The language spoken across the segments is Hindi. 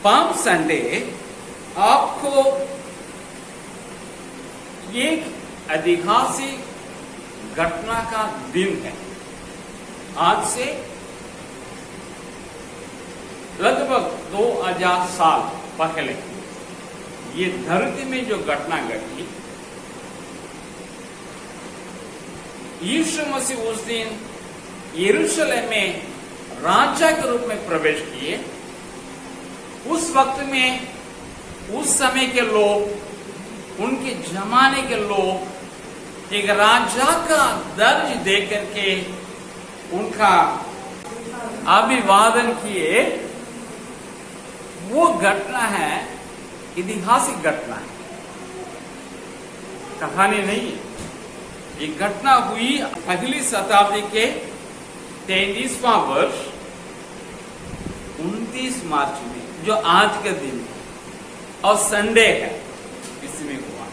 पाम संडे आपको एक ऐतिहासिक घटना का दिन है। आज से लगभग 2000 साल पहले ये धरती में जो घटना घटी, यीशु मसीह उस दिन यरूशलेम में राजा के रूप में प्रवेश किए। उस वक्त में उस समय के लोग, उनके जमाने के लोग एक राजा का दर्ज देकर के उनका अभिवादन किए। वो घटना है, ऐतिहासिक घटना है, कहानी नहीं है। ये घटना हुई पहली शताब्दी के 33वां वर्ष 29 मार्च में, जो आज के दिन है और संडे है, इसमें हुआ।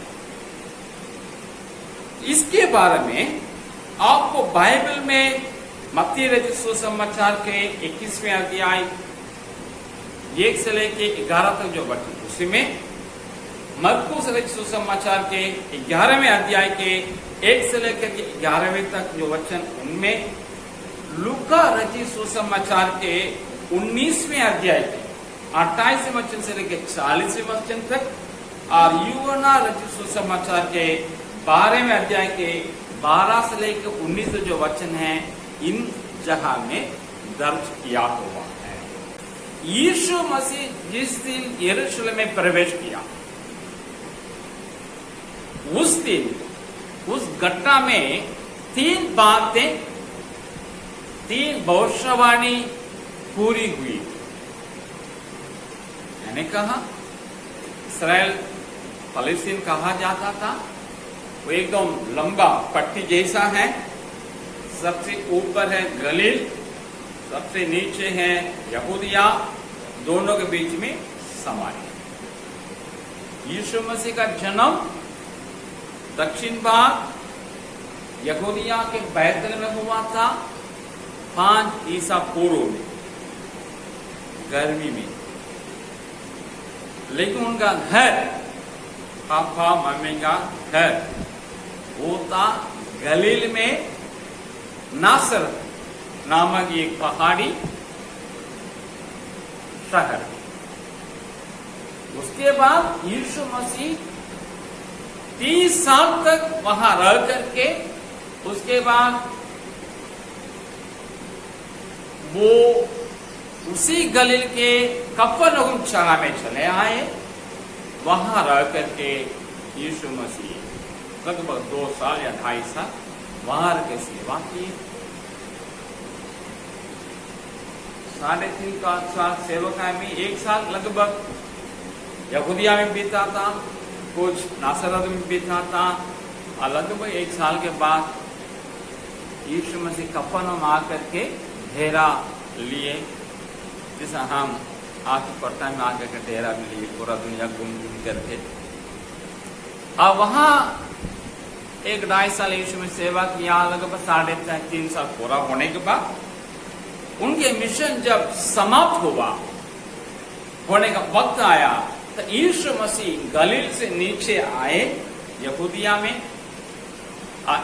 इसके बारे में आपको बाइबल में मत्ती रचित सुसमाचार के 21वें अध्याय 1 से लेके 11 तक जो वचन, उसमें मरकुस रचित सुसमाचार के 11वें अध्याय के 1 से लेकर के 11वें तक जो वचन, उनमें लूका रचित सुसमाचार के 19वें अध्याय के 28वें वचन से लेकर 40वें वचन तक, और यूहन्ना रचित सुसमाचार के 12वें अध्याय के 12 से लेकर 19 जो वचन है, इन जगह में दर्ज किया हुआ है। यीशु मसीह जिस दिन यरूशलेम में प्रवेश किया, उस दिन उस घटना में 3 बातें, 3 भविष्यवाणी पूरी हुई। मैंने कहा इस्राएल फलस्तीन कहा जाता था, वो एकदम लंबा पट्टी जैसा है। सबसे ऊपर है गलील, सबसे नीचे है यहूदिया, दोनों के बीच में समारिया। यीशु मसीह का जन्म दक्षिण भाग यहूदिया के बैतल में हुआ था 5 ईसा पूर्व में, गर्मी में। लेकिन उनका घर, पापा मम्मी का घर, वो था गलील में नासर नामक एक पहाड़ी शहर। उसके बाद यीशु मसीह 30 साल तक वहां रह करके, उसके बाद वो उसी गलील के कफरनहूम शहर में चले आए। वहां रह करके यीशु मसीह लगभग 2 साल या 2.5 साल वहां के सेवा की। 3.5 साल सेवकाई में, 1 साल लगभग यहूदिया में बीता था, कुछ नासरत में बीता था, और लगभग 1 साल के बाद यीशु मसीह कफरनहूम आकर के डेरा लिए, जिसे हम आज पटना में आकर के डेरा में लिए, पूरा दुनिया घूम करके। और वहां 1-2.5 साल यीशु में सेवा किया। लगभग 3.5 साल पूरा होने के बाद उनके मिशन जब समाप्त होने का वक्त आया, तो यीशु मसीह गलील से नीचे आए यहूदिया में,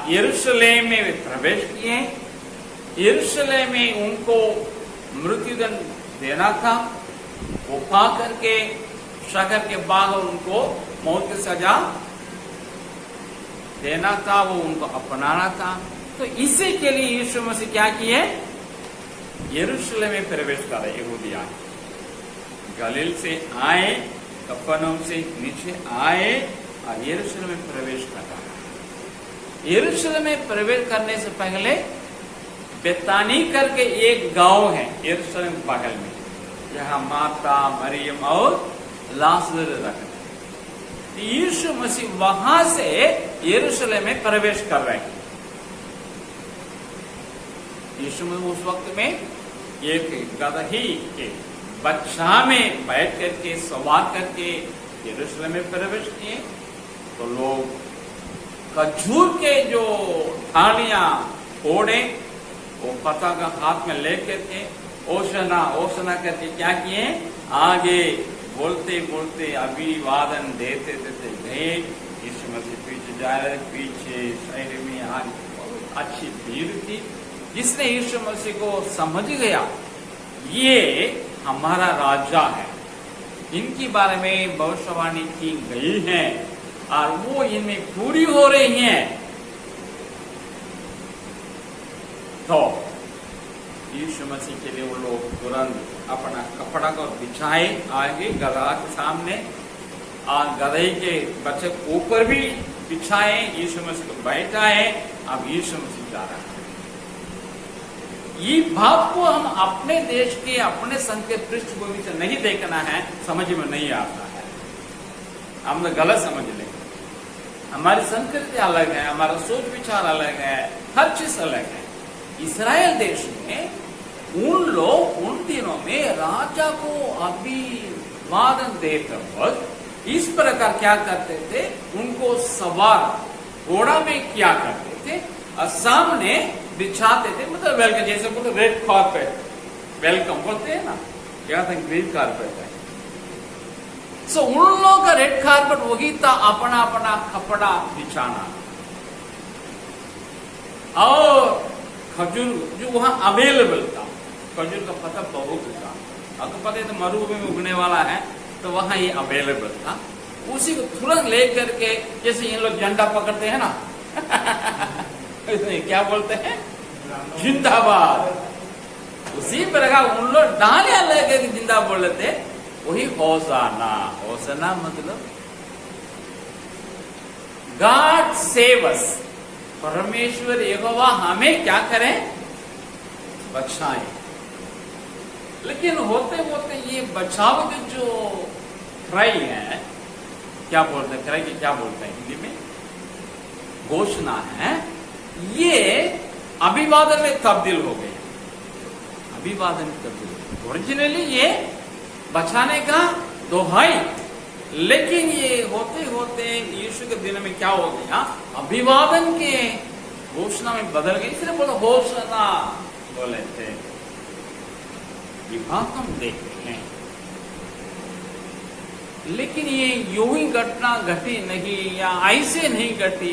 यरूशलेम में वे प्रवेश किए। यरूशलेम में उनको मृत्युदंड देना था, वो पा करके शहर के बाहर उनको मौत की सजा देना था, वो उनको अपनाना था। तो इसी के लिए यीशु मसीह क्या किए, यरूशलेम में प्रवेश करे। यहूदिया गलील से आए, कफरनहूम से नीचे आए और यरूशलेम में प्रवेश करा। यरूशलेम में प्रवेश करने से पहले बेतानी करके एक गांव है यरूशलेम बगल में, जहां माता मरियम और लाजर रहते। यीशु मसीह वहां से यरूशलेम में प्रवेश कर रहे हैं। यीशु मसीह उस वक्त में एक गदही के बच्चा में बैठ करके, सवार करके यरूशलेम में प्रवेश किए। तो लोग खजूर के जो ठालियां फोड़े, वो पताका हाथ में लेकर के ओशना ओशना करके क्या किए, आगे बोलते बोलते अभिवादन देते देते गए। यीशु मसीह पीछे जा रहे, पीछे साइड में आगे बहुत अच्छी भीड़ थी, जिसने यीशु मसीह को समझ गया ये हमारा राजा है, इनके बारे में भविष्यवाणी की गई है और वो इनमें पूरी हो रही है। तो यीशु मसीह के लिए वो लोग तुरंत अपना कपड़ा को बिछाए आगे गधा के सामने और गधे के बच्चे ऊपर भी बिछाए, यीशु मसीह को बैठाए। अब यीशु मसीह जा रहा है। ये भाव को हम अपने देश के अपने संघ के पृष्ठभूमि से नहीं देखना है, समझ में नहीं आता है, हम तो गलत समझ लेंगे। हमारी संस्कृति अलग है, हमारा सोच विचार अलग है, हर चीज अलग है। इस्राएल देश में उन लोग उन दिनों में राजा को अभिवादन देते वक्त इस प्रकार क्या करते थे, उनको सवार घोड़ा में क्या करते थे और सामने बिछाते थे, मतलब वेलकम, जैसे बोलते रेड कार्पेट, वेलकम बोलते हैं ना, क्या था ग्रीन कार्पेट है। सो उन लोगों का रेड कार्पेट वही था, अपना अपना कपड़ा बिछाना और खजूर जो वहां अवेलेबल था, खजूर का पत्ता बहुत था, आपको पता है तो मरुभूमि में उगने वाला है, तो वहां ये अवेलेबल था। उसी को तुरंत लेकर के, जैसे ये लोग झंडा पकड़ते हैं ना क्या बोलते हैं, जिंदाबाद, उसी प्रकार उन लोग डालियां लेकर जिंदा बोल रहे थे, वही होसाना। होसाना मतलब गॉड सेव अस, परमेश्वर यहोवा हमें क्या करें, बचाएं। लेकिन होते होते ये बचाव की जो क्राई है, क्या बोलते हैं, क्राई की क्या बोलते हैं हिंदी में, घोषणा है, ये अभिवादन में तब्दील हो गए। अभिवादन में तब्दील, ओरिजिनली ये बचाने का दोहाई, लेकिन ये होते होते यीशु के दिन में क्या हो गया, अभिवादन के घोषणा में बदल गई, इसलिए बोलो घोषणा बोले थे। विभाग हम देखते हैं, लेकिन ये यूं ही घटना घटी नहीं या ऐसे नहीं घटी,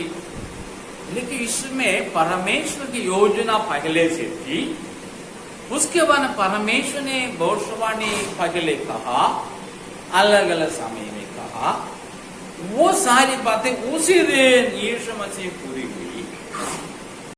लेकिन इसमें परमेश्वर की योजना पहले से थी। उसके बाद परमेश्वर ने भविष्यवाणी पहले कहा, अलग अलग समय में कहा, वो सारी बातें उसी दिन यीशु मसीह पूरी हुई।